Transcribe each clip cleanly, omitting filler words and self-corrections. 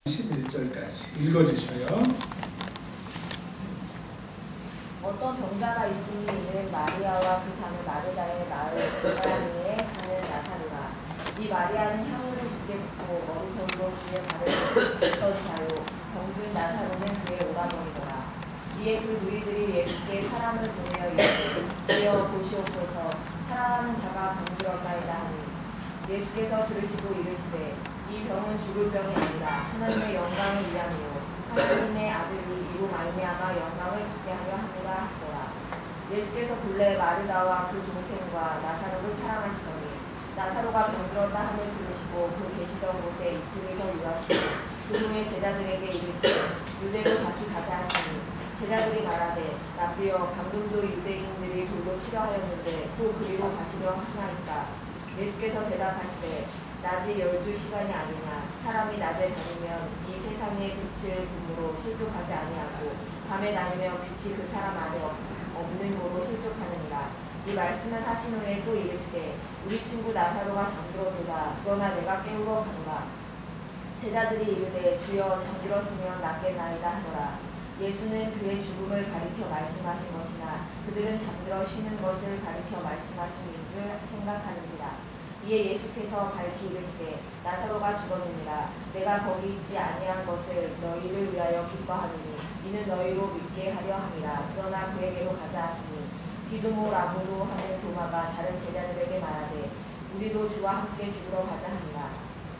11절까지 읽어주셔요. 어떤 병자가 있으니 이는 마리아와 그 자매 마르다의 마을 베다니에 사는 나사로라. 이 마리아는 향유를 주게 붓고 머리털로 주의 발을 닦던 자요, 병든 나사로는 그의 오라버니더라. 이에 그 누이들이 예수께 사람을 보내어 이르되 주여 보시옵소서, 살아나는 자가 병들었나이다 하니, 예수께서 들으시고 이르시되 이 병은 죽을 병이 아니라 하나님의 영광을 위함이요 하나님의 아들이 이로 말미암아 영광을 받게 하려 함이라 하시더라. 예수께서 본래 마르다와 그 동생과 나사로를 사랑하시더니 나사로가 병들었다 함을 들으시고 그 계시던 곳에 이틀을 더 유하시고 그중에 제자들에게 이르시되 유대로 다시 가자 하시니, 제자들이 말하되 라비여, 방금도 유대인들이 돌로 치려 하였는데 또 그리로 가시려 하나이까. 예수께서 대답하시되 낮이 12시간이 아니냐. 사람이 낮에 다니면 이 세상의 빛을 금으로 실족하지 아니하고 밤에 다니면 빛이 그 사람 안에 없는 고로 실족하느니라. 이 말씀을 하신 후에 또 이르시되 우리 친구 나사로가 잠들었도다. 그러나 내가 깨우러 가노라. 제자들이 이르되 주여, 잠들었으면 낫겠나이다 하더라. 예수는 그의 죽음을 가리켜 말씀하신 것이나 그들은 잠들어 쉬는 것을 가리켜 말씀하신 줄 생각하는지라. 이에 예수께서 밝히 이르시되 나사로가 죽었느니라. 내가 거기 있지 아니한 것을 너희를 위하여 기뻐하느니 이는 너희로 믿게 하려 함이라. 그러나 그에게로 가자 하시니, 디두모라고도 하는 도마가 다른 제자들에게 말하되 우리도 주와 함께 죽으러 가자 하니라.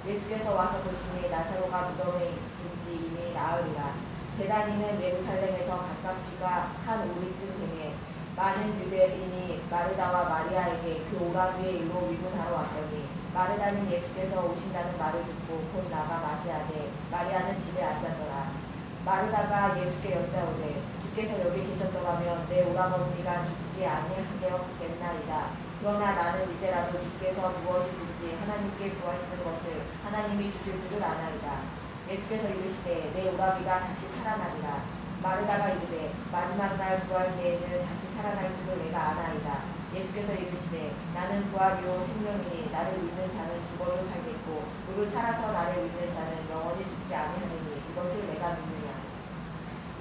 예수께서 와서 보시니 나사로가 무덤에 있은지 이미 나으리라. 베다니는 예루살렘에서 가깝기가 한 5리쯤 되매 많은 유대인이 마르다와 마리아에게 그 오라비의 일로 위문하러 왔더니, 마르다는 예수께서 오신다는 말을 듣고 곧 나가 맞이하되 마리아는 집에 앉았더라. 마르다가 예수께 여짜오되 주께서 여기 계셨더라면 내 오라버니가 죽지 아니하겠나이다. 그러나 나는 이제라도 주께서 무엇이든지 하나님께 구하시는 것을 하나님이 주실 줄을 아나이다. 예수께서 이르시되 내 오라비가 다시 살아나리라. 마르다가 이르되 마지막 날 부활 때에는 다시 살아날 줄을 내가 아나이다. 예수께서 이르시되 나는 부활이요 생명이니 나를 믿는 자는 죽어도 살겠고 무릇 살아서 나를 믿는 자는 영원히 죽지 아니하느니 이것을 내가 믿느냐.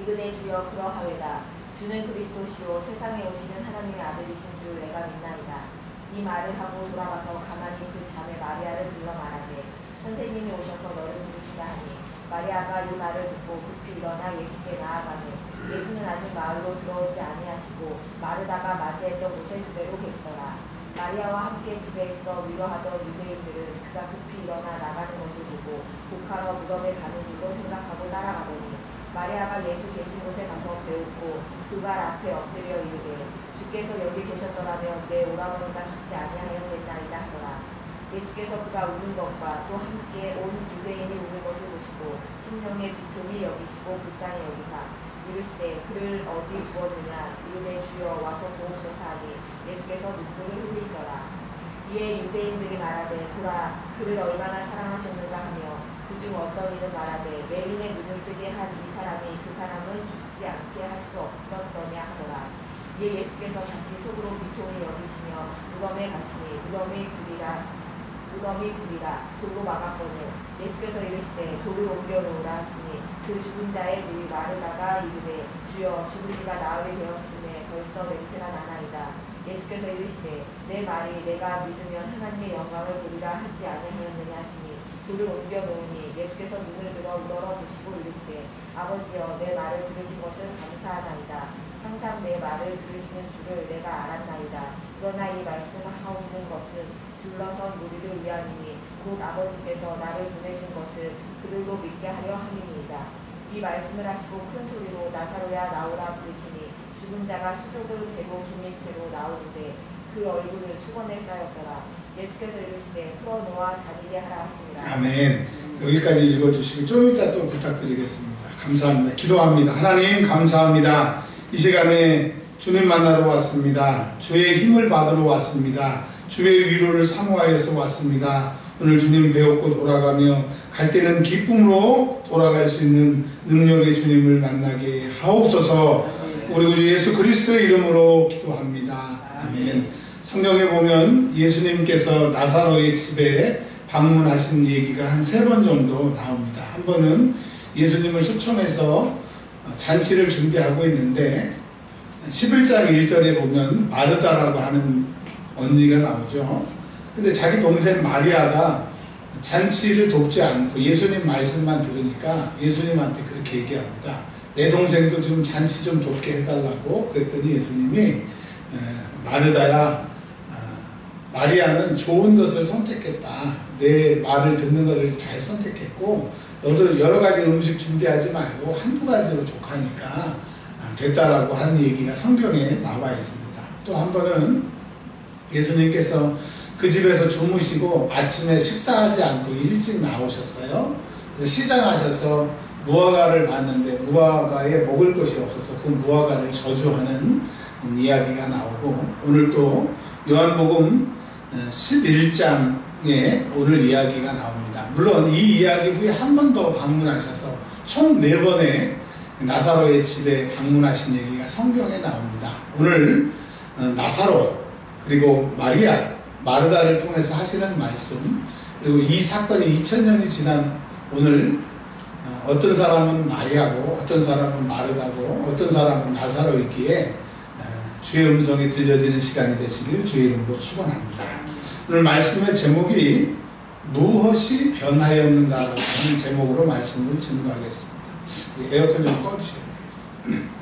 이르되 주여, 그러하외다. 주는 그리스도시요 세상에 오시는 하나님의 아들이신 줄 내가 믿나이다. 이 말을 하고 돌아가서 가만히 그 자매 마리아를 불러 말하되 선생님이 오셔서 너를 부르시다 하니, 마리아가 이 말을 듣고 급히 일어나 예수께 나아가매 예수는 아직 마을로 들어오지 아니하시고 마르다가 맞이했던 곳에 그대로 계시더라. 마리아와 함께 집에 있어 위로하던 유대인들은 그가 급히 일어나 나가는 것을 보고 곡하러 무덤에 가는 줄로 생각하고 따라가더니, 마리아가 예수 계신 곳에 가서 배웠고 그 발 앞에 엎드려 이르되 주께서 여기 계셨더라면 내 오라버니가 죽지 아니하였겠나이다 하더라. 예수께서 그가 우는 것과 또 함께 온 유대인이 우는 것을 보시고 심령의 비통이 여기시고 불쌍히 여기사 이르시되 그를 어디 두었느냐. 이르되 주여, 와서 보옵소서 하니 예수께서 눈물을 흘리시더라. 이에 유대인들이 말하되 보라, 그를 얼마나 사랑하셨는가 하며 그중 어떤 이는 말하되 매인의 눈을 뜨게 한 이 사람이 그 사람은 죽지 않게 할 수 없었더냐 하더라. 이에 예수께서 다시 속으로 비통히 여기시며 무덤에 가시니 무덤이 불이라 돌로 막았거늘 예수께서 이르시되 돌을 옮겨 놓으라 하시니 그 죽은 자의 누이 마르다가 이르되 주여, 죽은 지가 나흘이 되었으매 벌써 냄새가 나나이다. 예수께서 이르시되 내 말이 내가 믿으면 하나님의 영광을 보리라 하지 아니하였느냐 하시니 돌을 옮겨 놓으니 예수께서 눈을 들어 우러러 보시고 이르시되 아버지여, 내 말을 들으신 것은 감사하나이다. 항상 내 말을 들으시는 줄을 내가 알았나이다. 그러나 이 말씀하옵는 것은 둘러선 무리를 위함이니 곧 아버지께서 나를 보내신 것을 그들로 믿게 하려 함이니이다. 이 말씀을 하시고 큰 소리로 나사로야 나오라 부르시니 죽은 자가 수족을 베고 돌린 채로 나오는데 그 얼굴은 수건에 쌓였더라. 예수께서 이르시되 풀어놓아 다니게 하라 하시니라. 아멘. 여기까지 읽어주시고 좀 이따 또 부탁드리겠습니다. 감사합니다. 기도합니다. 하나님 감사합니다. 이 시간에 주님 만나러 왔습니다. 주의 힘을 받으러 왔습니다. 주의 위로를 사모하여서 왔습니다. 오늘 주님 배웠고 돌아가며 갈 때는 기쁨으로 돌아갈 수 있는 능력의 주님을 만나게 하옵소서. 우리 구주 예수 그리스도의 이름으로 기도합니다. 아멘. 성경에 보면 예수님께서 나사로의 집에 방문하신 얘기가 한 3번 정도 나옵니다. 한 번은 예수님을 초청해서 잔치를 준비하고 있는데 11장 1절에 보면 마르다라고 하는 언니가 나오죠. 근데 자기 동생 마리아가 잔치를 돕지 않고 예수님 말씀만 들으니까 예수님한테 그렇게 얘기합니다. 내 동생도 좀 잔치 좀 돕게 해달라고. 그랬더니 예수님이 마르다야, 마리아는 좋은 것을 선택했다. 내 말을 듣는 것을 잘 선택했고 너도 여러 가지 음식 준비하지 말고 한두 가지로 족하니까 됐다라고 하는 얘기가 성경에 나와 있습니다. 또 한 번은 예수님께서 그 집에서 주무시고 아침에 식사하지 않고 일찍 나오셨어요. 그래서 시장하셔서 무화과를 봤는데 무화과에 먹을 것이 없어서 그 무화과를 저주하는 이야기가 나오고, 오늘 또 요한복음 11장에 오늘 이야기가 나옵니다. 물론 이 이야기 후에 한 번 더 방문하셔서 총 4번의 나사로의 집에 방문하신 얘기가 성경에 나옵니다. 오늘 나사로 그리고 마리아, 마르다를 통해서 하시는 말씀, 그리고 이 사건이 2000년이 지난 오늘 어떤 사람은 마리아고 어떤 사람은 마르다고 어떤 사람은 나사로이기에 주의 음성이 들려지는 시간이 되시길 주의 이름으로 축원합니다. 오늘 말씀의 제목이 무엇이 변하였는가라고 하는 제목으로 말씀을 증거하겠습니다. 에어컨 좀 꺼주셔야 되겠습니다.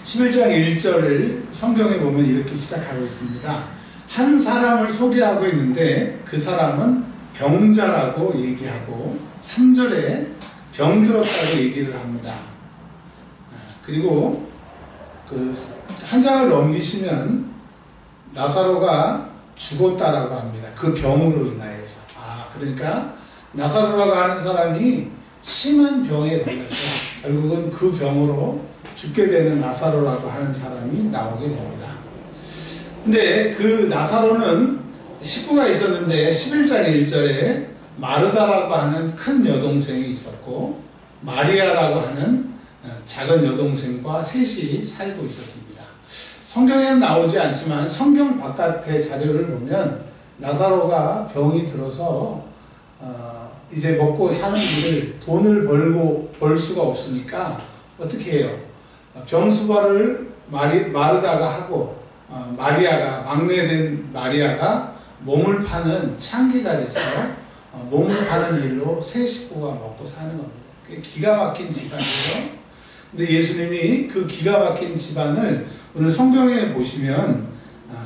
11장 1절을 성경에 보면 이렇게 시작하고 있습니다. 한 사람을 소개하고 있는데 그 사람은 병자라고 얘기하고 3절에 병들었다고 얘기를 합니다. 그리고 한 장을 넘기시면 나사로가 죽었다라고 합니다. 그 병으로 인하여서. 그러니까 나사로라고 하는 사람이 심한 병에 걸려서 결국은 그 병으로 죽게 되는 나사로라고 하는 사람이 나오게 됩니다. 근데 그 나사로는 식구가 있었는데 11장 1절에 마르다라고 하는 큰 여동생이 있었고 마리아라고 하는 작은 여동생과 셋이 살고 있었습니다. 성경에는 나오지 않지만 성경 바깥의 자료를 보면 나사로가 병이 들어서 이제 먹고 사는 일을 돈을 벌 수가 없으니까 어떻게 해요? 병수발을 마르다가 하고 마리아가, 막내된 마리아가 몸을 파는 창기가 돼서 몸을 파는 일로 세 식구가 먹고 사는 겁니다. 기가 막힌 집안이에요. 근데 예수님이 그 기가 막힌 집안을 오늘 성경에 보시면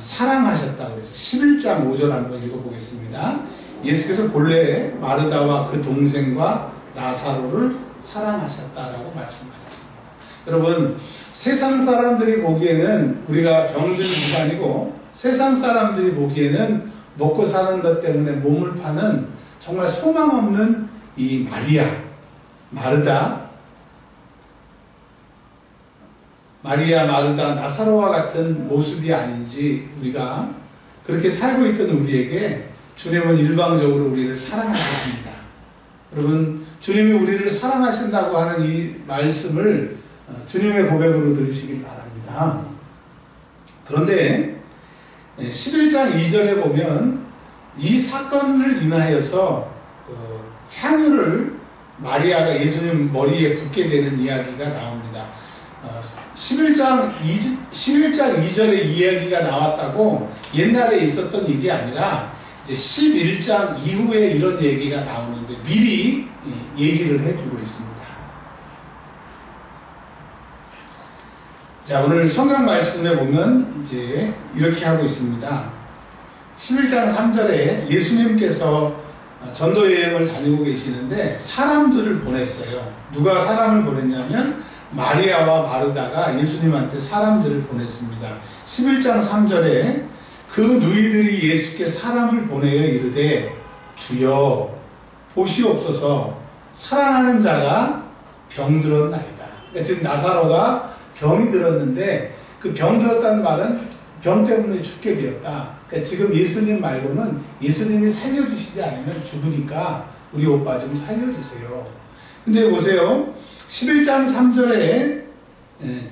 사랑하셨다고 그래서 11장 5절 한번 읽어보겠습니다. 예수께서 본래 마르다와 그 동생과 나사로를 사랑하셨다라고 말씀하셨습니다. 여러분, 세상 사람들이 보기에는 우리가 병든 집안이고 세상 사람들이 보기에는 먹고 사는 것 때문에 몸을 파는 정말 소망 없는 이 마리아, 마르다, 나사로와 같은 모습이 아닌지 우리가 그렇게 살고 있던 우리에게 주님은 일방적으로 우리를 사랑하셨습니다. 여러분, 주님이 우리를 사랑하신다고 하는 이 말씀을 주님의 고백으로 들으시기 바랍니다. 그런데 11장 2절에 보면 이 사건을 인하여서 향유를 마리아가 예수님 머리에 붓게 되는 이야기가 나옵니다. 11장 2절에 이야기가 나왔다고 옛날에 있었던 일이 아니라 이제 11장 이후에 이런 얘기가 나오는데 미리 얘기를 해주고 있습니다. 자, 오늘 성경 말씀에 보면 이제 이렇게 하고 있습니다. 11장 3절에 예수님께서 전도 여행을 다니고 계시는데 사람들을 보냈어요. 누가 사람을 보냈냐면 마리아와 마르다가 예수님한테 사람들을 보냈습니다. 11장 3절에 그 누이들이 예수께 사람을 보내어 이르되 주여 보시옵소서 사랑하는 자가 병들었나이다. 그러니까 지금 나사로가 병이 들었는데 그 병 들었다는 말은 병 때문에 죽게 되었다. 그러니까 지금 예수님 말고는 예수님이 살려주시지 않으면 죽으니까 우리 오빠 좀 살려주세요. 근데 보세요. 11장 3절에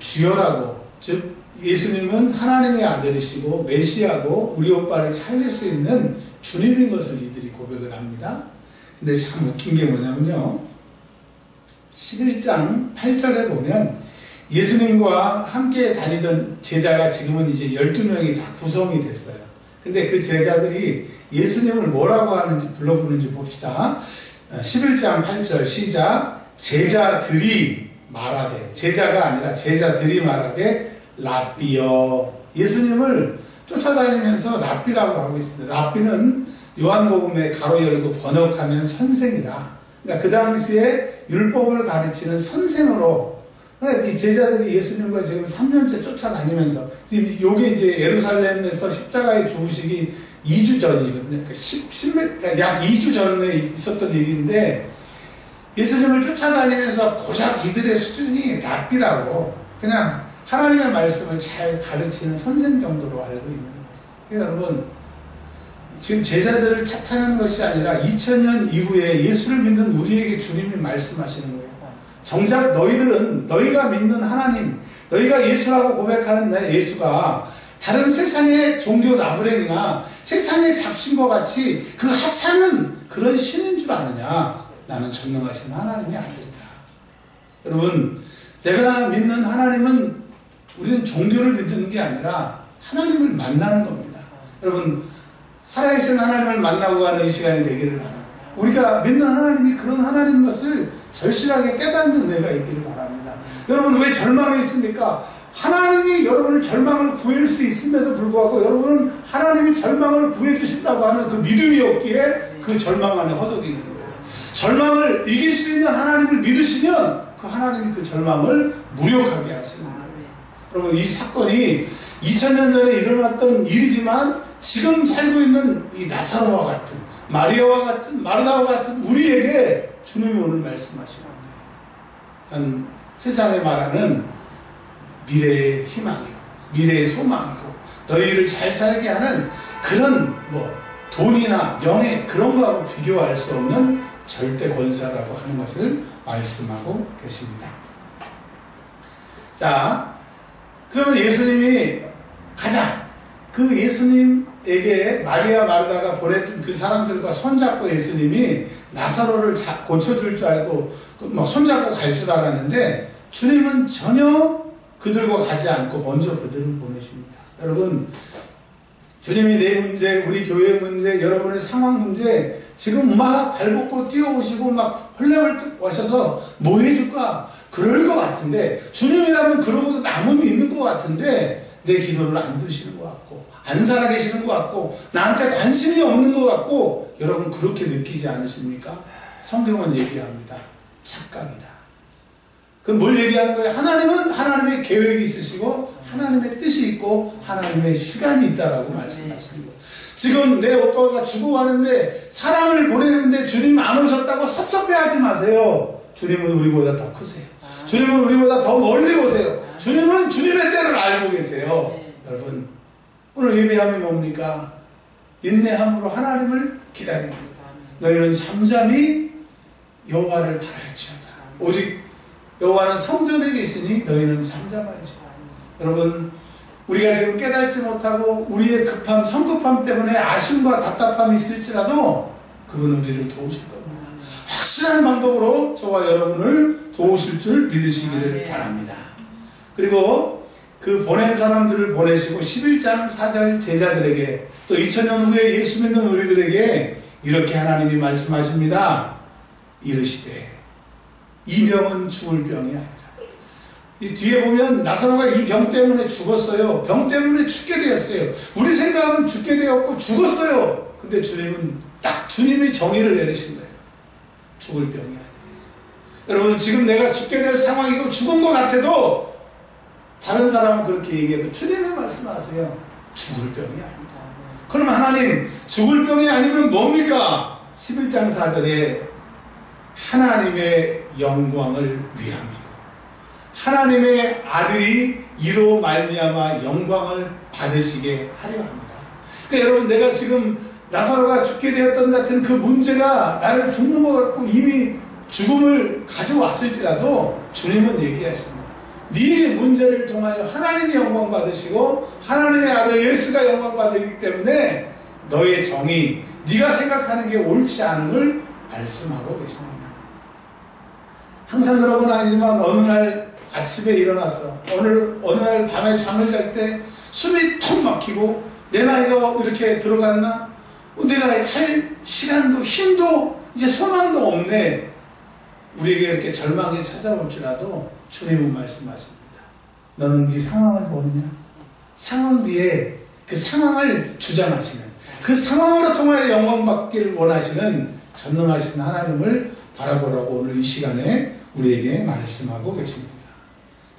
주여라고, 즉 예수님은 하나님의 아들이시고 메시아고 우리 오빠를 살릴 수 있는 주님인 것을 이들이 고백을 합니다. 근데 참 웃긴 게 뭐냐면요. 11장 8절에 보면 예수님과 함께 다니던 제자가 지금은 이제 12명이 다 구성이 됐어요. 근데 그 제자들이 예수님을 뭐라고 하는지 불러부르는지 봅시다. 11장 8절 시작. 제자들이 말하되, 제자가 아니라 제자들이 말하되 랍비여. 예수님을 쫓아다니면서 랍비라고 하고 있습니다. 랍비는 요한복음에 가로 열고 번역하면 선생이라. 그러니까 그 당시에 율법을 가르치는 선생으로, 그러니까 이 제자들이 예수님과 지금 3년째 쫓아다니면서, 지금 요게 이제 예루살렘에서 십자가의 죽으시기 2주 전이거든요. 그러니까 약 2주 전에 있었던 일인데, 예수님을 쫓아다니면서 고작 이들의 수준이 랍비라고, 그냥 하나님의 말씀을 잘 가르치는 선생 정도로 알고 있는 거예요. 그러니까 여러분, 지금 제자들을 탓하는 것이 아니라 2000년 이후에 예수를 믿는 우리에게 주님이 말씀하시는 거예요. 정작 너희들은, 너희가 믿는 하나님, 너희가 예수라고 고백하는 내 예수가 다른 세상의 종교 나부랭이나 세상의 잡신과 같이 그 하찮은 그런 신인 줄 아느냐? 나는 전능하신 하나님의 아들이다. 여러분, 내가 믿는 하나님은 우리는 종교를 믿는 게 아니라 하나님을 만나는 겁니다. 여러분, 살아계신 하나님을 만나고 가는 이 시간이 되기를 바랍니다. 우리가 믿는 하나님이 그런 하나님인 것을 절실하게 깨닫는 은혜가 있기를 바랍니다. 여러분, 왜 절망에 있습니까? 하나님이 여러분을 절망을 구할 수 있음에도 불구하고 여러분은 하나님이 절망을 구해주신다고 하는 그 믿음이 없기에 그 절망 안에 허덕이는 거예요. 절망을 이길 수 있는 하나님을 믿으시면 그 하나님이 그 절망을 무력하게 하시는 거예요. 여러분, 이 사건이 2000년 전에 일어났던 일이지만 지금 살고 있는 이 나사로와 같은, 마리아와 같은, 마르다와 같은 우리에게 주님이 오늘 말씀하시는 거예요. 세상에 말하는 미래의 희망이고 미래의 소망이고 너희를 잘 살게 하는 그런 돈이나 명예 그런 거하고 비교할 수 없는 절대 권사라고 하는 것을 말씀하고 계십니다. 자, 그러면 예수님이 가자. 그 예수님에게 마리아 마르다가 보냈던 그 사람들과 손잡고 예수님이 나사로를 고쳐줄 줄 알고 손잡고 갈 줄 알았는데 주님은 전혀 그들과 가지 않고 먼저 그들을 보내십니다. 여러분, 주님이 내 문제, 우리 교회 문제, 여러분의 상황 문제 지금 막 발벗고 뛰어오시고 막 헐레벌떡 와셔서 뭐 해줄까? 그럴 것 같은데 주님이라면 그러고도 남음이 있는 것 같은데 내 기도를 안 들으시는 것 같고 안 살아계시는 것 같고 나한테 관심이 없는 것 같고 여러분 그렇게 느끼지 않으십니까? 성경은 얘기합니다. 착각이다. 그럼 뭘 얘기하는 거예요? 하나님은 하나님의 계획이 있으시고 하나님의 뜻이 있고 하나님의 시간이 있다라고 말씀하시는 거예요. 지금 내 오빠가 죽어가는데 사람을 보내는데 주님 안 오셨다고 섭섭해하지 마세요. 주님은 우리보다 더 크세요. 주님은 우리보다 더 멀리 오세요. 주님은 주님의 때를 알고 계세요. 여러분, 오늘 예배함이 뭡니까? 인내함으로 하나님을 기다립니다. 너희는 잠잠히 여호와를 바랄지어다. 오직 여호와는 성전에 계시니 너희는 잠잠할지어다. 여러분, 우리가 지금 깨닫지 못하고 우리의 급함, 성급함 때문에 아쉬움과 답답함이 있을지라도 그분은 우리를 도우실 겁니다. 확실한 방법으로 저와 여러분을 도우실 줄 믿으시기를 바랍니다. 그리고 그 보낸 사람들을 보내시고 11장 4절 제자들에게 또 2000년 후에 예수 믿는 우리들에게 이렇게 하나님이 말씀하십니다. 이르시되 이 병은 죽을 병이 아니라. 이 뒤에 보면 나사로가 이 병 때문에 죽었어요. 병 때문에 죽게 되었어요. 우리 생각은 죽게 되었고 죽었어요. 근데 주님은 딱 주님이 정의를 내리신 거예요. 죽을 병이 아니에요. 여러분, 지금 내가 죽게 될 상황이고 죽은 것 같아도 다른 사람은 그렇게 얘기해도 주님은 말씀하세요. 죽을 병이 아니다. 그럼 하나님, 죽을 병이 아니면 뭡니까? 11장 4절에 하나님의 영광을 위함이고 하나님의 아들이 이로 말미암아 영광을 받으시게 하려 합니다. 그러니까 여러분, 내가 지금 나사로가 죽게 되었던 같은 그 문제가 나를 죽는 것 같고 이미 죽음을 가져왔을지라도 주님은 얘기하십니다. 네 문제를 통하여 하나님이 영광 받으시고 하나님의 아들 예수가 영광 받으기 때문에 너의 정의, 네가 생각하는 게 옳지 않음을 말씀하고 계십니다. 항상 그런 건 아니지만 어느 날 아침에 일어났어. 어느 날 밤에 잠을 잘 때 숨이 턱 막히고 내 나이가 이렇게 들어갔나? 내가 할 시간도 힘도 이제 소망도 없네. 우리에게 이렇게 절망이 찾아올지라도 주님은 말씀하십니다. 너는 네 상황을 모르냐? 상황 뒤에 그 상황을 주장하시는, 그 상황으로 통하여 영광 받기를 원하시는 전능하신 하나님을 바라보라고 오늘 이 시간에 우리에게 말씀하고 계십니다.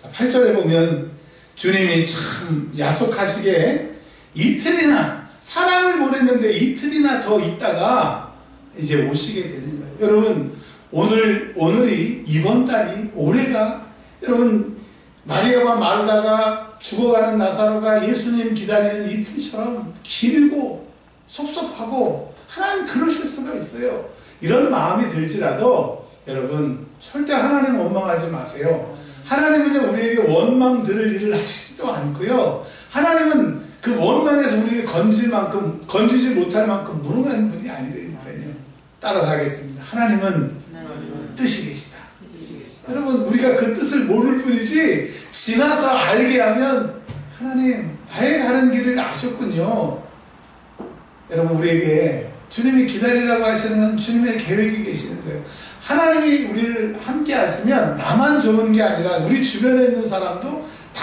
자, 8절에 보면 주님이 참 야속하시게 이틀이나 사랑을 보냈는데 이틀이나 더 있다가 이제 오시게 되는 거예요. 여러분, 오늘이 이번 달이 올해가 여러분 마리아와 마르다가 죽어가는 나사로가 예수님 기다리는 이틀처럼 길고 섭섭하고 하나님 그러실 수가 있어요. 이런 마음이 들지라도 여러분 절대 하나님 원망하지 마세요. 하나님은 우리에게 원망 들을 일을 하시지도 않고요. 하나님은 그 원망에서 우리를 건지지 못할 만큼 무능한 분이 아니라니까요. 따라서 하겠습니다. 하나님은 뜻이 계시다. 여러분, 우리가 그 뜻을 모를 뿐이지 지나서 알게 하면 하나님 나의 가는 길을 아셨군요. 여러분, 우리에게 주님이 기다리라고 하시는 건 주님의 계획이 계시는 거예요. 하나님이 우리를 함께 하시면 나만 좋은 게 아니라 우리 주변에 있는 사람도 다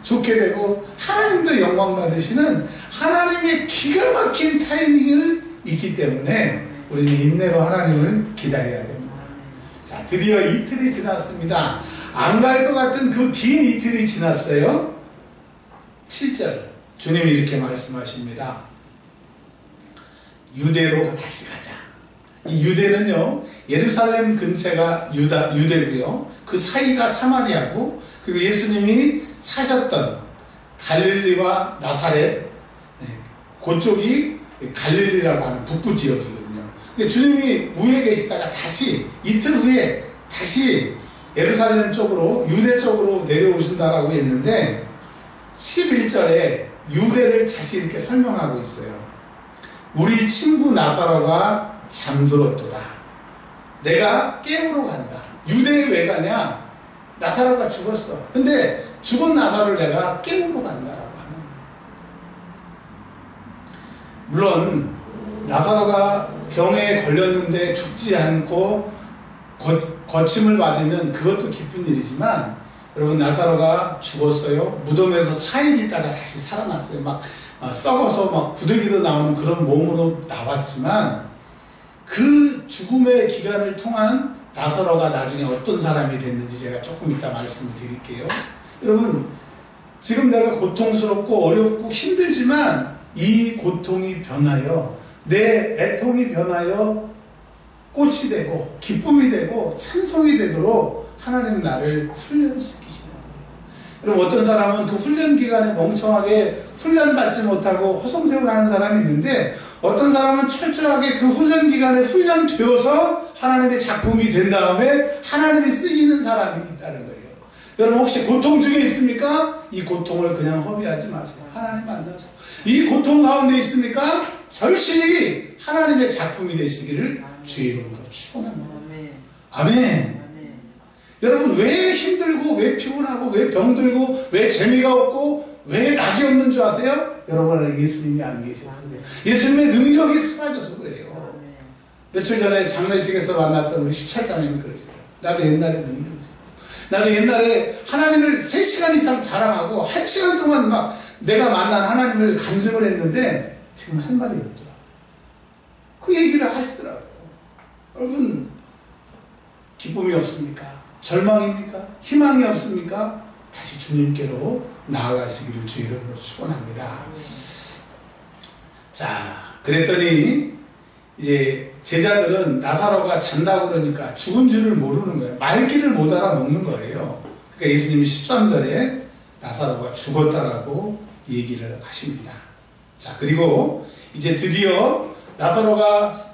좋게 되고 하나님도 영광 받으시는 하나님의 기가 막힌 타이밍을 있기 때문에 우리는 인내로 하나님을 기다려야 됩니다. 자, 드디어 이틀이 지났습니다. 안 갈 것 같은 그 긴 이틀이 지났어요. 7절 주님이 이렇게 말씀하십니다. 유대로 다시 가자. 이 유대는요, 예루살렘 근처가 유대고요. 그 사이가 사마리아고, 그리고 예수님이 사셨던 갈릴리와 나사렛, 그쪽이 갈릴리라고 하는 북부 지역이거든요. 근데 주님이 위에 계시다가 다시 이틀 후에 다시 예루살렘 쪽으로 유대 쪽으로 내려오신다라고 했는데 11절에 유대를 다시 이렇게 설명하고 있어요. 우리 친구 나사로가 잠들었도다. 내가 깨우러 간다. 유대에 왜 가냐? 나사로가 죽었어. 근데 죽은 나사로를 내가 깨우러 간다라고 하는 거예요. 물론 나사로가 병에 걸렸는데 죽지 않고 거침을 받으면 그것도 기쁜 일이지만, 여러분, 나사로가 죽었어요. 무덤에서 4일 있다가 다시 살아났어요. 막 썩어서 막 부대기도 나오는 그런 몸으로 나왔지만, 그 죽음의 기간을 통한 나사로가 나중에 어떤 사람이 됐는지 제가 조금 이따 말씀을 드릴게요. 여러분, 지금 내가 고통스럽고 어렵고 힘들지만 이 고통이 변하여 내 애통이 변하여 꽃이 되고 기쁨이 되고 찬송이 되도록 하나님 나를 훈련시키시는 거예요. 여러분, 어떤 사람은 그 훈련 기간에 멍청하게 훈련받지 못하고 허송세월 하는 사람이 있는데, 어떤 사람은 철저하게 그 훈련 기간에 훈련되어서 하나님의 작품이 된 다음에 하나님이 쓰이는 사람이 있다는 거예요. 여러분, 혹시 고통 중에 있습니까? 이 고통을 그냥 허비하지 마세요. 하나님 만나서. 이 고통 가운데 있습니까? 절실히 하나님의 작품이 되시기를 주의 이름으로 축원합니다. 아멘. 여러분, 왜 힘들고 왜 피곤하고 왜 병들고 왜 재미가 없고 왜 낙이 없는 줄 아세요? 여러분 안에 예수님이 안 계셔서 그래요. 예수님의 능력이 사라져서 그래요. 며칠 전에 장례식에서 만났던 우리 시찰장님이 그러세요. 나도 옛날에 능력이 있어요. 나도 옛날에 하나님을 3시간 이상 자랑하고 1시간 동안 막 내가 만난 하나님을 간증을 했는데 지금 할 말이 없더라. 그 얘기를 하시더라고요. 여러분, 기쁨이 없습니까? 절망입니까? 희망이 없습니까? 다시 주님께로 나아가시기를 주의 이름으로 축원합니다. 자, 그랬더니 이제 제자들은 나사로가 잔다고 그러니까 죽은 줄을 모르는 거예요. 말귀를 못 알아먹는 거예요. 그러니까 예수님이 13절에 나사로가 죽었다라고 얘기를 하십니다. 자, 그리고 이제 드디어 나사로가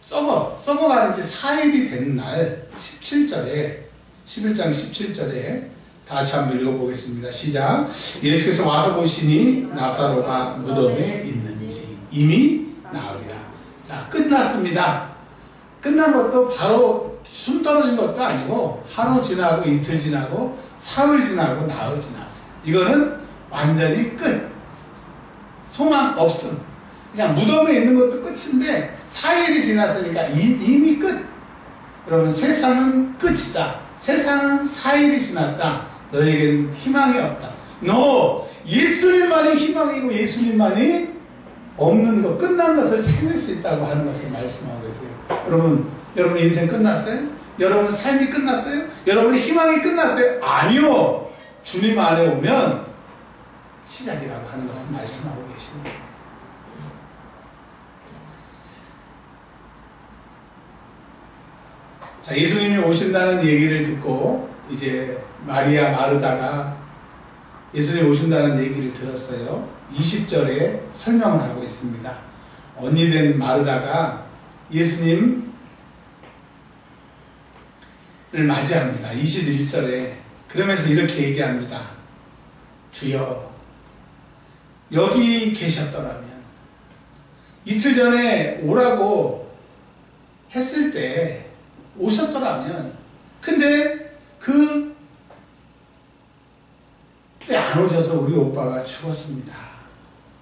썩어가는 지 4일이 된 날 17절에 11장 17절에 다 같이 한번 읽어보겠습니다. 시작. 예수께서 와서 보시니 나사로가 무덤에 있는지 이미 나으리라. 자, 끝났습니다. 끝난 것도 바로 숨 떨어진 것도 아니고 하루 지나고 이틀 지나고 사흘 지나고 나흘 지났어요. 이거는 완전히 끝. 소망 없음. 그냥 무덤에 있는 것도 끝인데 4일이 지났으니까 이미 끝. 여러분, 세상은 끝이다. 세상은 4일이 지났다. 너에게는 희망이 없다. 너 예수님만이 희망이고 예수님만이 없는 것, 끝난 것을 살릴 수 있다고 하는 것을 말씀하고 계세요. 여러분 인생 끝났어요? 여러분 삶이 끝났어요? 여러분의 희망이 끝났어요? 아니요. 주님 안에 오면 시작이라고 하는 것을 말씀하고 계십니다. 자, 예수님이 오신다는 얘기를 듣고 이제 마리아 마르다가 예수님이 오신다는 얘기를 들었어요. 20절에 설명을 하고 있습니다. 언니 된 마르다가 예수님을 맞이합니다. 21절에 그러면서 이렇게 얘기합니다. 주여, 여기 계셨더라면, 이틀 전에 오라고 했을 때 오셨더라면, 근데 그때 안 오셔서 우리 오빠가 죽었습니다.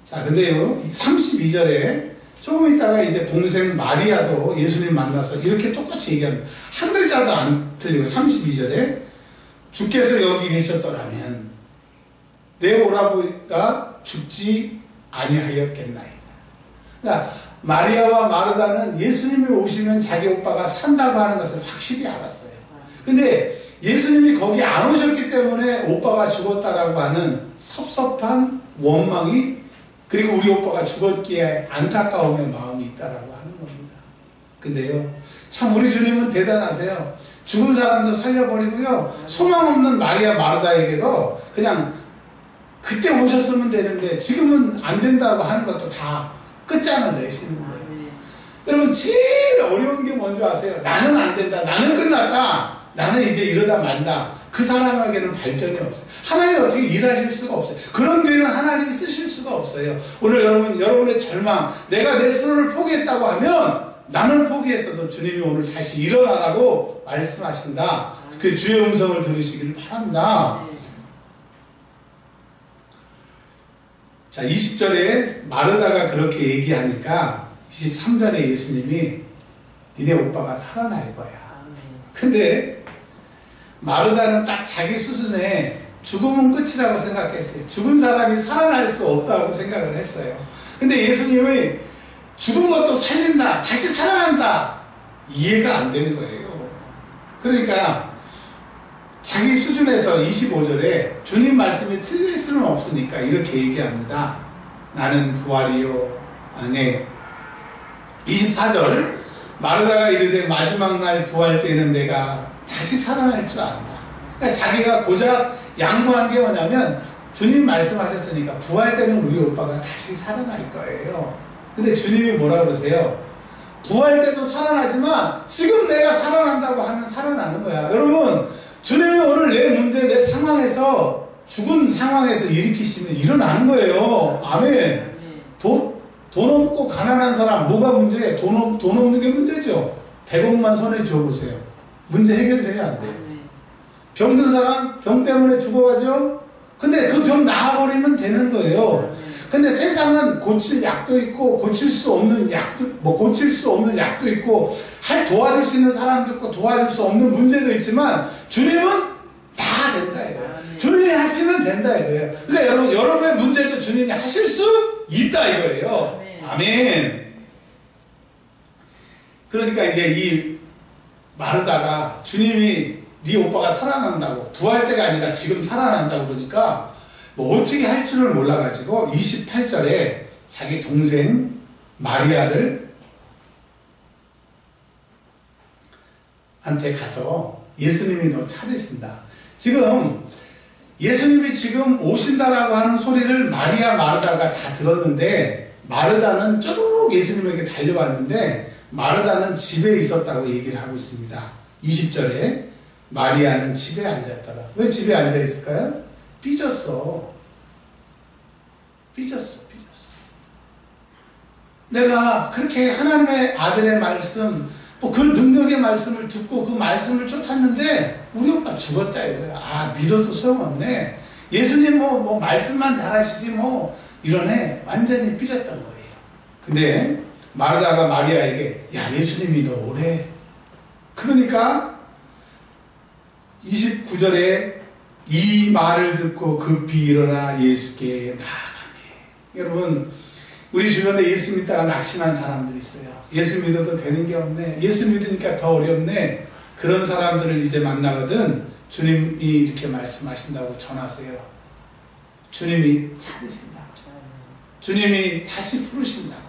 자, 근데요, 32절에 조금 있다가 이제 동생 마리아도 예수님 만나서 이렇게 똑같이 얘기합니다. 한 글자도 안 틀리고 32절에 주께서 여기 계셨더라면 내 오라버니가 죽지 아니하였겠나이다. 그러니까 마리아와 마르다는 예수님이 오시면 자기 오빠가 산다고 하는 것을 확실히 알았어요. 근데 예수님이 거기 안 오셨기 때문에 오빠가 죽었다라고 하는 섭섭한 원망이, 그리고 우리 오빠가 죽었기에 안타까움의 마음이 있다라고 하는 겁니다. 근데요, 참 우리 주님은 대단하세요. 죽은 사람도 살려버리고요, 소망 없는 마리아 마르다에게도 그냥 그때 오셨으면 되는데 지금은 안 된다고 하는 것도 다 끝장을 내시는 거예요. 여러분, 제일 어려운 게 뭔지 아세요? 나는 안 된다, 나는 끝났다, 나는 이제 이러다 만다. 그 사람에게는 발전이 없어요. 하나님이 어떻게 일하실 수가 없어요. 그런 교회는 하나님이 쓰실 수가 없어요. 오늘 여러분의 절망, 내가 내 스스로를 포기했다고 하면 나는 포기했어도 주님이 오늘 다시 일어나라고 말씀하신다. 그 주의 음성을 들으시길 바랍니다. 자, 20절에 마르다가 그렇게 얘기하니까 23절에 예수님이 니네 오빠가 살아날 거야. 근데 마르다는 딱 자기 수준에 죽음은 끝이라고 생각했어요. 죽은 사람이 살아날 수 없다고 생각을 했어요. 근데 예수님이 죽은 것도 살린다, 다시 살아난다, 이해가 안 되는 거예요. 그러니까 자기 수준에서 25절에 주님 말씀이 틀릴 수는 없으니까 이렇게 얘기합니다. 나는 부활이요. 네. 24절, 마르다가 이르되 마지막 날 부활 때는 내가 다시 살아날 줄 안다. 그러니까 자기가 고작 양보한 게 뭐냐면 주님 말씀하셨으니까 부활 때는 우리 오빠가 다시 살아날 거예요. 근데 주님이 뭐라 그러세요? 부활 때도 살아나지만 지금 내가 살아난다고 하면 살아나는 거야. 여러분, 주님이 오늘 내 문제, 내 상황에서, 죽은 상황에서 일으키시면 일어나는 거예요. 아멘. 돈 없고 가난한 사람, 뭐가 문제예요? 돈 없는 게 문제죠. 100억만 손에 쥐어보세요. 문제 해결돼야 안 돼요. 병든 사람, 병 때문에 죽어가죠? 근데 그 병 나아버리면 되는 거예요. 근데 세상은 고칠 약도 있고, 고칠 수 없는 약도 있고, 도와줄 수 있는 사람도 있고, 도와줄 수 없는 문제도 있지만, 주님은 다 된다 이거예요. 주님이 하시면 된다 이거예요. 그러니까 여러분의 문제도 주님이 하실 수 있다 이거예요. 아멘. 그러니까 이제 이 마르다가 주님이 네 오빠가 살아난다고, 부활 때가 아니라 지금 살아난다고 그러니까 뭐 어떻게 할 줄을 몰라가지고 28절에 자기 동생 마리아를 한테 가서 예수님이 너 찾으신다. 지금 예수님이 지금 오신다라고 하는 소리를 마리아 마르다가 다 들었는데, 마르다는 쭉 예수님에게 달려왔는데 마르다는 집에 있었다고 얘기를 하고 있습니다. 20절에 마리아는 집에 앉았더라. 왜 집에 앉아 있을까요? 삐졌어. 내가 그렇게 하나님의 아들의 말씀, 뭐 그 능력의 말씀을 듣고 그 말씀을 쫓았는데 우리 오빠 죽었다 이거예요. 아, 믿어도 소용없네. 예수님 뭐 말씀만 잘하시지 뭐 이러네. 완전히 삐졌던 거예요. 근데 마르다가 마리아에게 야, 예수님이 너 오래. 그러니까 29절에 이 말을 듣고 급히 일어나 예수께 나아가네. 여러분, 우리 주변에 예수 믿다가 낙심한 사람들이 있어요. 예수 믿어도 되는 게 없네. 예수 믿으니까 더 어렵네. 그런 사람들을 이제 만나거든 주님이 이렇게 말씀하신다고 전하세요. 주님이 찾으신다. 주님이 다시 부르신다고.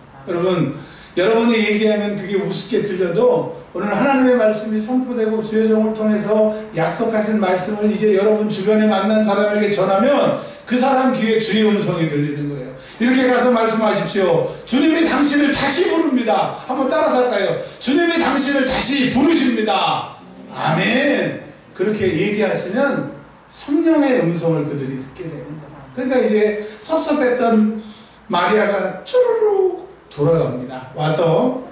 여러분이 얘기하면 그게 우습게 들려도 오늘 하나님의 말씀이 선포되고 주의 종을 통해서 약속하신 말씀을 이제 여러분 주변에 만난 사람에게 전하면 그 사람 귀에 주의 음성이 들리는 거예요. 이렇게 가서 말씀하십시오. 주님이 당신을 다시 부릅니다. 한번 따라서 할까요? 주님이 당신을 다시 부르십니다. 아멘. 그렇게 얘기하시면 성령의 음성을 그들이 듣게 되는 거예요. 그러니까 이제 섭섭했던 마리아가 쭈루룩 돌아갑니다. 와서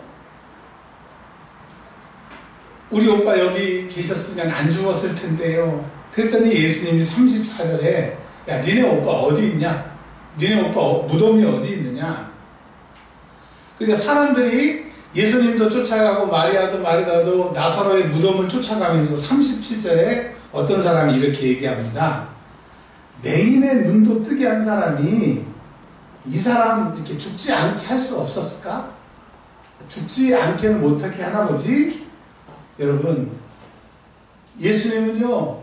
우리 오빠 여기 계셨으면 안 죽었을 텐데요. 그랬더니 예수님이 34절에 야, 니네 오빠 어디 있냐? 니네 오빠 무덤이 어디 있느냐? 그러니까 사람들이 예수님도 쫓아가고 마리아도 나사로의 무덤을 쫓아가면서 37절에 어떤 사람이 이렇게 얘기합니다. 맹인의 눈도 뜨게 한 사람이 이 사람 이렇게 죽지 않게 할 수 없었을까? 죽지 않게는 못하게 하나 보지? 여러분, 예수님은요,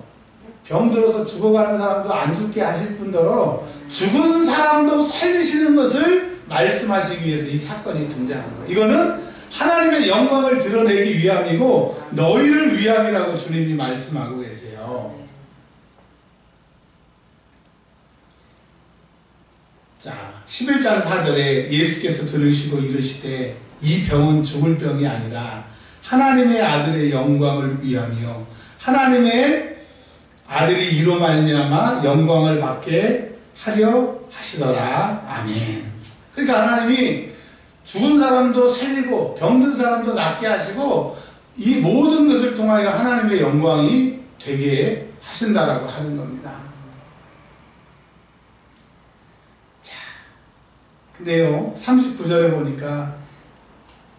병들어서 죽어가는 사람도 안 죽게 하실 뿐더러 죽은 사람도 살리시는 것을 말씀하시기 위해서 이 사건이 등장하는 거예요. 이거는 하나님의 영광을 드러내기 위함이고 너희를 위함이라고 주님이 말씀하고 계세요. 자, 11장 4절에 예수께서 들으시고 이르시되 이 병은 죽을 병이 아니라 하나님의 아들의 영광을 위함이요 하나님의 아들이 이로 말미암아 영광을 받게 하려 하시더라. 아멘. 그러니까 하나님이 죽은 사람도 살리고 병든 사람도 낫게 하시고 이 모든 것을 통하여 하나님의 영광이 되게 하신다라고 하는 겁니다. 자, 근데요 39절에 보니까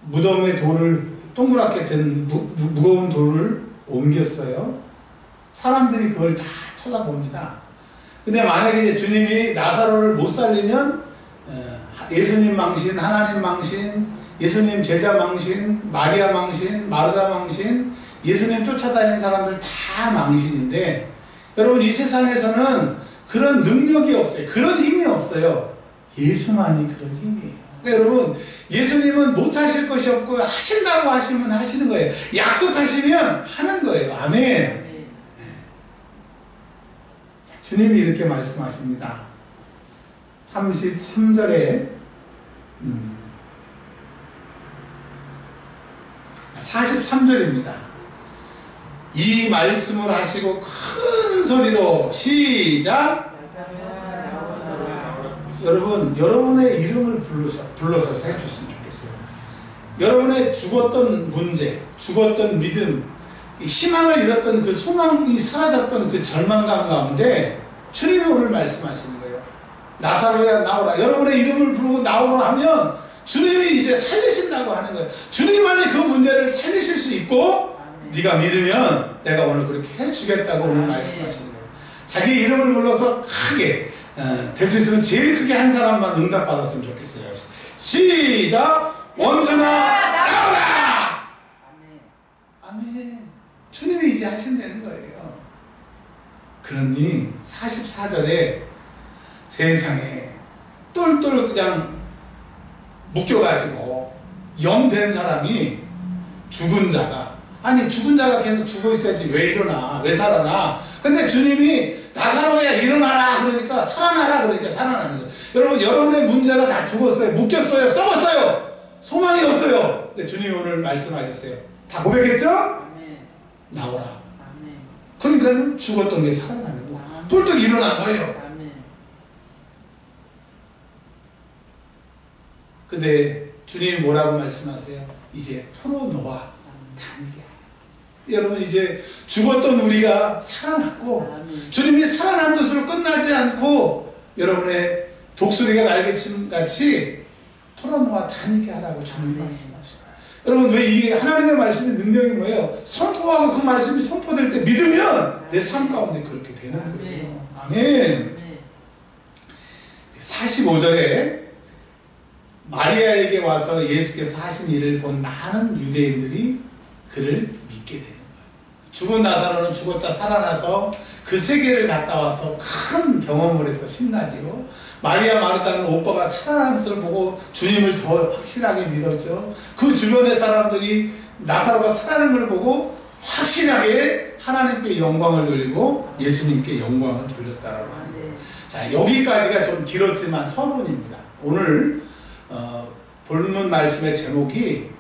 무덤에 돌을 동그랗게 된 무거운 돌을 옮겼어요. 사람들이 그걸 다 쳐다봅니다. 근데 만약에 이제 주님이 나사로를 못 살리면 예수님 망신, 하나님 망신, 예수님 제자 망신, 마리아 망신, 마르다 망신, 예수님 쫓아다니는 사람들 다 망신인데 여러분 이 세상에서는 그런 능력이 없어요. 그런 힘이 없어요. 예수만이 그런 힘이에요. 그러니까 여러분 예수님은 못하실 것이 없고 하신다고 하시면 하시는 거예요. 약속하시면 하는 거예요. 아멘. 주님이 이렇게 말씀하십니다. 33절에 43절입니다. 이 말씀을 하시고 큰 소리로 시작. 여러분, 여러분의 이름을 불러서 해주시면 좋겠어요. 여러분의 죽었던 문제, 죽었던 믿음, 희망을 잃었던 그 소망이 사라졌던 그 절망감 가운데 주님이 오늘 말씀하시는 거예요. 나사로야 나오라. 여러분의 이름을 부르고 나오라 하면 주님이 이제 살리신다고 하는 거예요. 주님만이 그 문제를 살리실 수 있고 네가 믿으면 내가 오늘 그렇게 해주겠다고 오늘 말씀하시는 거예요. 자기 이름을 불러서 크게 될 수 있으면 제일 크게 한 사람만 응답받았으면 좋겠어요. 시작! 원수나 나오라! 아멘. 주님이 이제 하신다는 거예요. 그러니 44절에 세상에 똘똘 그냥 묶여가지고 영된 사람이 죽은 자가 계속 죽어 있어야지 왜 일어나 왜 살아나. 근데 주님이 나사로야 일어나라 그러니까 살아나라 그러니까 살아나는 거예요. 여러분 여러분의 문제가 다 죽었어요. 묶였어요. 썩었어요. 소망이 없어요. 근데 주님이 오늘 말씀하셨어요. 다 고백했죠? 나오라. 그러니까 죽었던 게 살아나는 거. 폴떡 일어난 거예요. 근데 주님이 뭐라고 말씀하세요? 이제 풀어놓아. 다니게 하여. 여러분 이제 죽었던 우리가 살아났고 주님이 살아난 것으로 끝나지 않고 여러분의 독수리가 날개침 같이 풀어놓아 다니게 하라고 주님이 말씀하셔요. 여러분 왜 이게 하나님의 말씀의 능력이 뭐예요? 선포하고 그 말씀이 선포될 때 믿으면 내 삶 가운데 그렇게 되는 거예요. 아멘. 45절에 마리아에게 와서 예수께서 하신 일을 본 많은 유대인들이 그를 믿게 되는 거예요. 죽은 나사로는 죽었다 살아나서 그 세계를 갔다 와서 큰 경험을 해서 신나지요. 마리아 마르다는 오빠가 살아난 것을 보고 주님을 더 확실하게 믿었죠. 그 주변의 사람들이 나사로가 살아난 걸 보고 확실하게 하나님께 영광을 돌리고 예수님께 영광을 돌렸다라고 합니다. 자, 여기까지가 좀 길었지만 서론입니다. 오늘 본문 말씀의 제목이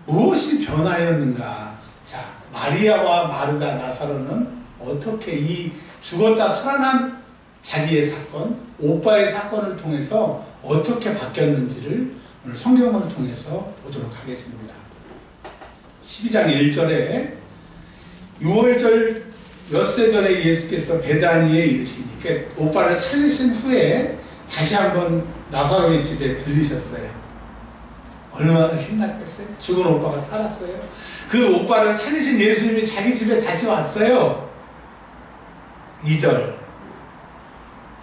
무엇이 변하였는가? 자, 마리아와 마르다 나사로는 어떻게 이 죽었다 살아난 자기의 사건, 오빠의 사건을 통해서 어떻게 바뀌었는지를 오늘 성경을 통해서 보도록 하겠습니다. 12장 1절에 6월절 엿새 전에 예수께서 베다니에 이르시니, 그러니까 오빠를 살리신 후에 다시 한번 나사로의 집에 들리셨어요. 얼마나 신났겠어요? 죽은 오빠가 살았어요. 그 오빠를 살리신 예수님이 자기 집에 다시 왔어요. 2절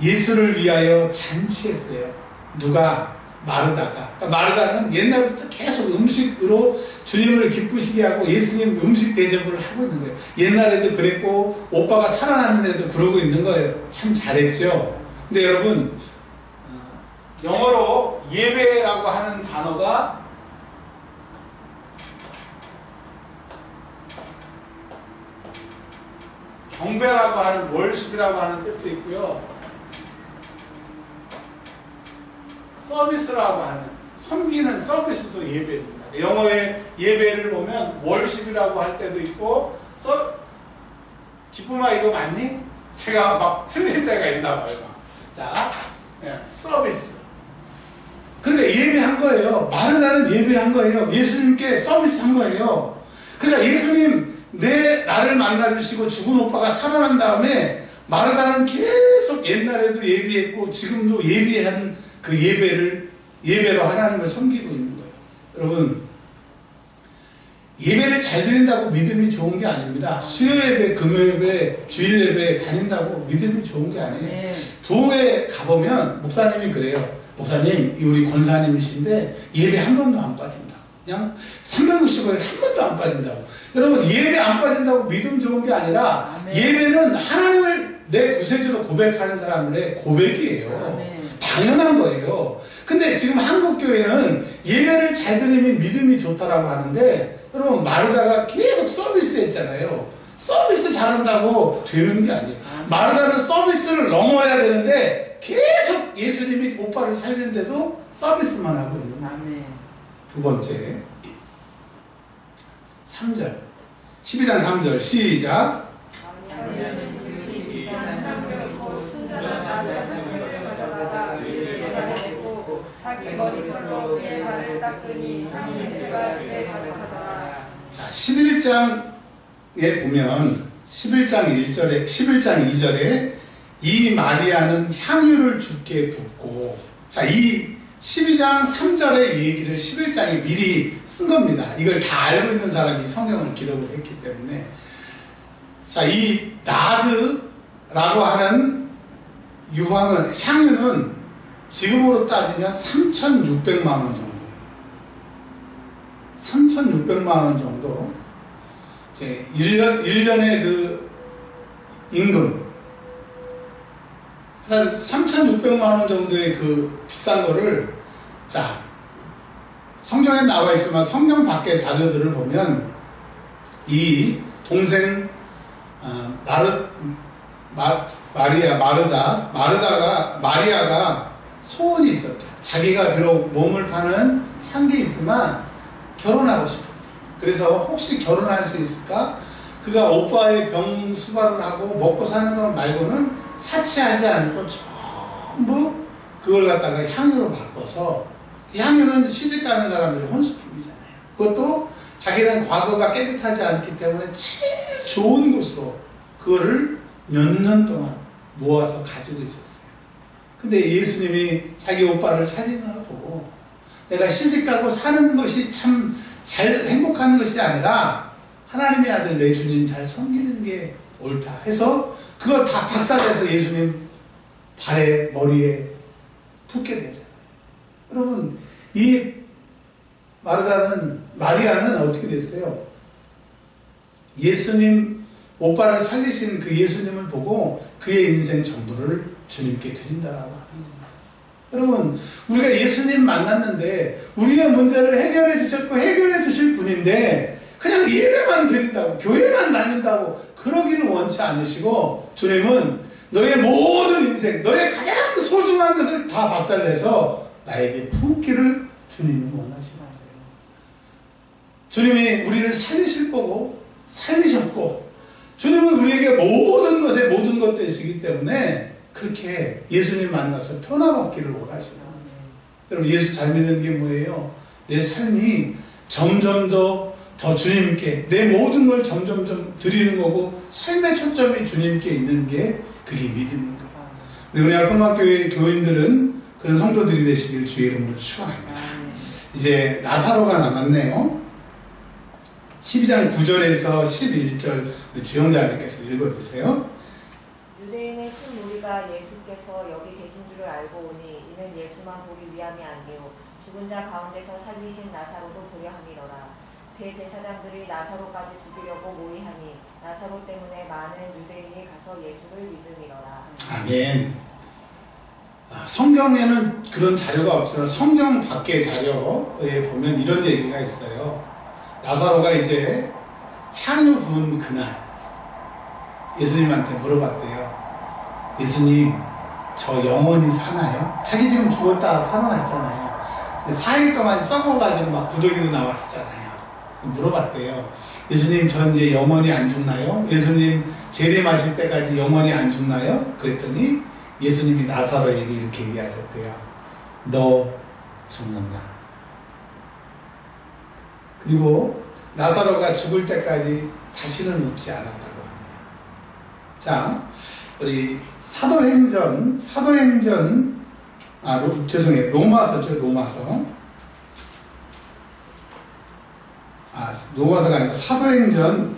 예수를 위하여 잔치했어요. 누가? 마르다가. 그러니까 마르다는 옛날부터 계속 음식으로 주님을 기쁘시게 하고 예수님 음식 대접을 하고 있는 거예요. 옛날에도 그랬고 오빠가 살아났는데도 그러고 있는 거예요. 참 잘했죠. 근데 여러분 영어로 예배라고 하는 단어가 경배라고 하는 월십이라고 하는 뜻도 있고요. 서비스라고 하는 섬기는 서비스도 예배입니다. 영어의 예배를 보면 월십이라고 할 때도 있고 기쁨아 이거 맞니? 제가 막 틀릴 때가 있나 봐요. 자, 서비스. 그러니까 예배한 거예요. 마르다는 예배한 거예요. 예수님께 서비스한 거예요. 그러니까 예수님 나를 만나주시고 죽은 오빠가 살아난 다음에 마르다는 계속 옛날에도 예배했고 지금도 예배한 그 예배로 하나님을 섬기고 있는 거예요. 여러분, 예배를 잘 드린다고 믿음이 좋은 게 아닙니다. 수요 예배, 금요 예배, 주일 예배 다닌다고 믿음이 좋은 게 아니에요. 네. 부흥회 가보면 목사님이 그래요. 목사님, 우리 권사님이신데 예배 한 번도 안 빠진다. 그냥 365일 한 번도 안 빠진다고. 여러분, 예배 안 빠진다고 믿음 좋은 게 아니라 아멘. 예배는 하나님을 내 구세주로 고백하는 사람들의 고백이에요. 아멘. 당연한 거예요. 근데 지금 한국교회는 예배를 잘 드리면 믿음이 좋다라고 하는데 여러분 마르다가 계속 서비스 했잖아요. 서비스 잘한다고 되는 게 아니에요. 마르다는 서비스를 넘어야 되는데 계속 예수님이 오빠를 살리는데도 서비스만 하고 있는 거예요. 두 번째 3절 12장 3절 시작. 자, 11장에 보면 11장 1절에 11장 2절에 이 마리아는 향유를 주께 붓고, 자, 이 12장 3절의 얘기를 11장에 미리 쓴 겁니다. 이걸 다 알고 있는 사람이 성경을 기록을 했기 때문에. 자, 이 나드라고 하는 유황은, 향유는 지금으로 따지면 3,600만 원 정도. 3,600만 원 정도. 1년의 그 임금. 한 3,600만 원 정도의 그 비싼 거를, 자, 성경에 나와 있지만 성경 밖의 자료들을 보면 이 동생 마리아가 소원이 있었대요. 자기가 비록 몸을 파는 창기이지만 결혼하고 싶었대요. 그래서 혹시 결혼할 수 있을까? 그가 오빠의 병 수발을 하고 먹고 사는 것 말고는 사치하지 않고 전부 그걸 갖다가 향유로 바꿔서, 향유는 시집가는 사람들의 혼수품이잖아요. 그것도 자기는 과거가 깨끗하지 않기 때문에 제일 좋은 곳으로 그거를 몇 년 동안 모아서 가지고 있었어요. 근데 예수님이 자기 오빠를 사진으로 보고 내가 시집가고 사는 것이 참 잘 행복한 것이 아니라 하나님의 아들 내 주님 잘 섬기는 게 옳다 해서 그거 다 박살내서 예수님 발에 머리에 붓게 되잖아요. 여러분 이 마리아는 어떻게 됐어요? 예수님 오빠를 살리신 그 예수님을 보고 그의 인생 전부를 주님께 드린다라고 하는 겁니다. 여러분 우리가 예수님 만났는데 우리의 문제를 해결해 주셨고 해결해 주실 분인데 그냥 예배만 드린다고 교회만 다닌다고 그러기를 원치 않으시고 주님은 너의 모든 인생 너의 가장 소중한 것을 다 박살내서 나에게 품기를 주님이 원하시는 거예요. 주님이 우리를 살리실 거고 살리셨고 주님은 우리에게 모든 것에 모든 것 되시기 때문에 그렇게 예수님 만나서 변화받기를 원하시는 거예요. 여러분 예수 잘 믿는 게 뭐예요? 내 삶이 점점 더 주님께 내 모든 걸 점점 드리는 거고 삶의 초점이 주님께 있는 게 그게 믿음인 거예요. 우리 약금학교의 교인들은 그런 성도들이 되시길 주의 이름으로 축원합니다. 이제 나사로가 남았네요. 12장 9절에서 11절 우리 주영자님께서 읽어주세요. 유대인의 큰 무리가 예수께서 여기 계신 줄을 알고 오니 이는 예수만 보기 위함이 아니요 죽은 자 가운데서 살리신 나사로도 보려 함이로라. 대제사장들이 나사로까지 죽이려고 모의하니 나사로 때문에 많은 유대인이 가서 예수를 믿음이로라. 아멘. 성경에는 그런 자료가 없지만 성경 밖의 자료에 보면 이런 얘기가 있어요. 나사로가 이제 향유 구운 그날 예수님한테 물어봤대요. 예수님 저 영원히 사나요? 자기 지금 죽었다 살아났잖아요. 4일 동안 썩어가지고 막 구더기도 나왔었잖아요. 물어봤대요. 예수님 전 이제 영원히 안 죽나요? 예수님 재림하실 때까지 영원히 안 죽나요? 그랬더니 예수님이 나사로에게 이렇게 얘기하셨대요. 너 죽는다. 그리고 나사로가 죽을 때까지 다시는 웃지 않았다고 합니다. 자, 우리 로마서죠, 로마서가 아니라 사도행전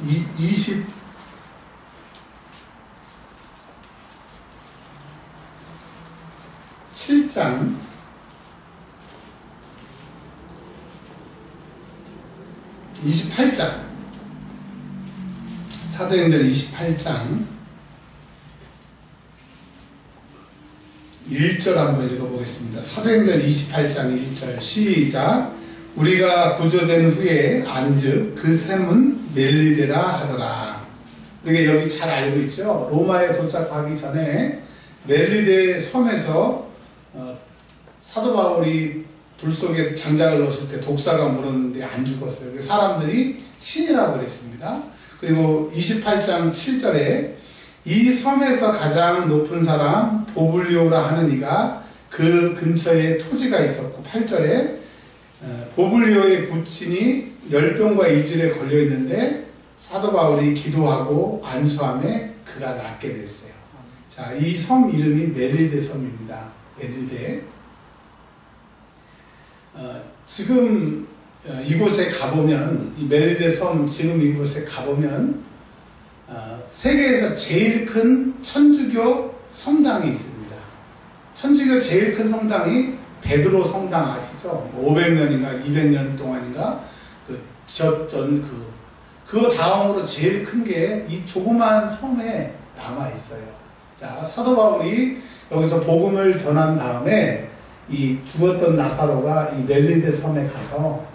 27장 28장 사도행전 28장 1절 한번 읽어보겠습니다. 사도행전 28장 1절 시작. 우리가 구조된 후에 안즉 그 셈은 멜리데라 하더라. 우리가 여기 잘 알고 있죠. 로마에 도착하기 전에 멜리데 섬에서 사도 바울이 불 속에 장작을 넣었을 때 독사가 물었는데 안 죽었어요. 사람들이 신이라고 그랬습니다. 그리고 28장 7절에 이 섬에서 가장 높은 사람 보블리오라 하는 이가 그 근처에 토지가 있었고 8절에 보블리오의 부친이 열병과 이질에 걸려 있는데 사도 바울이 기도하고 안수함에 그가 낫게 됐어요. 자, 이 섬 이름이 멜리데 섬입니다. 멜리데. 지금 이곳에 가보면 이 멜리데 섬 지금 이곳에 가보면 세계에서 제일 큰 천주교 성당이 있습니다. 천주교 제일 큰 성당이 베드로 성당 아시죠? 500년인가 200년 동안인가 지었던 그거 다음으로 제일 큰 게 이 조그마한 섬에 남아 있어요. 자, 사도 바울이 여기서 복음을 전한 다음에 이 죽었던 나사로가 이 멜리데 섬에 가서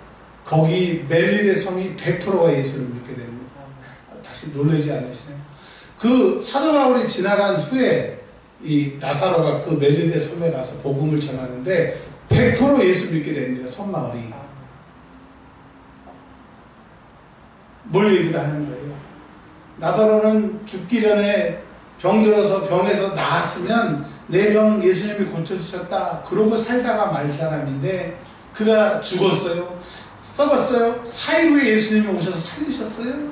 거기 멜리데 섬이 100%가 예수를 믿게 됩니다. 다시 놀라지 않으시나요? 그 사도 바울이 지나간 후에 이 나사로가 그 멜리데 섬에 가서 복음을 전하는데 100% 예수 믿게 됩니다. 섬마을이. 뭘 얘기를 하는 거예요? 나사로는 죽기 전에 병들어서 병에서 나았으면 내 병 예수님이 고쳐주셨다 그러고 살다가 말 사람인데 그가 죽었어요. 썩었어요? 4일 후에 예수님이 오셔서 살리셨어요?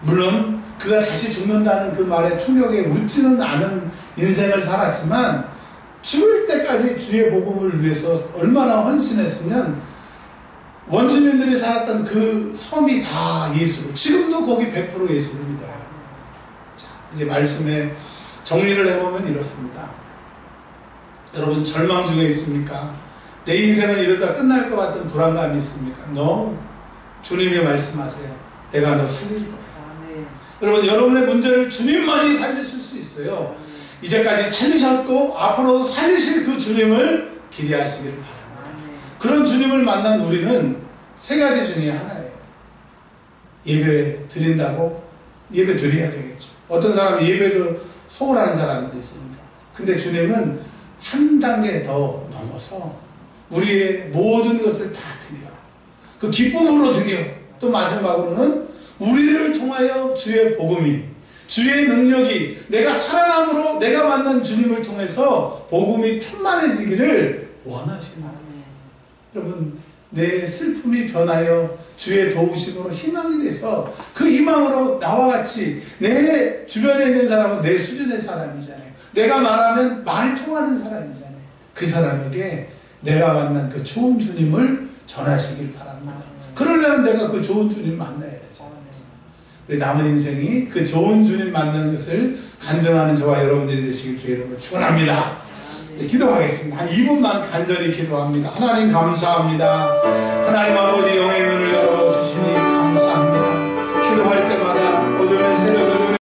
물론 그가 다시 죽는다는 그 말에 충격에 웃지는 않은 인생을 살았지만 죽을 때까지 주의 복음을 위해서 얼마나 헌신했으면 원주민들이 살았던 그 섬이 다 예수로, 지금도 거기 100% 예수를 믿어요. 자, 이제 말씀의 정리를 해보면 이렇습니다. 여러분 절망 중에 있습니까? 내 인생은 이러다 끝날 것 같은 불안감이 있습니까? No. 주님이 말씀하세요. 내가 너 살릴 거야. 여러분 여러분의 문제를 주님만이 살리실 수 있어요. 이제까지 살리셨고 앞으로도 살리실 그 주님을 기대하시기를 바랍니다. 그런 주님을 만난 우리는 세 가지 중에 하나예요. 예배 드린다고? 예배 드려야 되겠죠. 어떤 사람은 예배도 소홀한 사람도 있습니다. 근데 주님은 한 단계 더 넘어서 우리의 모든 것을 다 드려. 그 기쁨으로 드려. 또 마지막으로는 우리를 통하여 주의 복음이, 주의 능력이, 내가 살아남으로 내가 만난 주님을 통해서 복음이 편만해지기를 원하시는 거예요. 여러분 내 슬픔이 변하여 주의 도우심으로 희망이 돼서 그 희망으로 나와 같이 내 주변에 있는 사람은 내 수준의 사람이잖아요. 내가 말하면 말이 통하는 사람이잖아요. 그 사람에게 내가 만난 그 좋은 주님을 전하시길 바랍니다. 그러려면 내가 그 좋은 주님 만나야 되잖아요. 우리 남은 인생이 그 좋은 주님 만나는 것을 간증하는 저와 여러분들이 되시길 주의 이름으로 축원합니다. 네, 기도하겠습니다. 한 2분만 간절히 기도합니다. 하나님 감사합니다. 하나님 아버지 영의 눈을 열어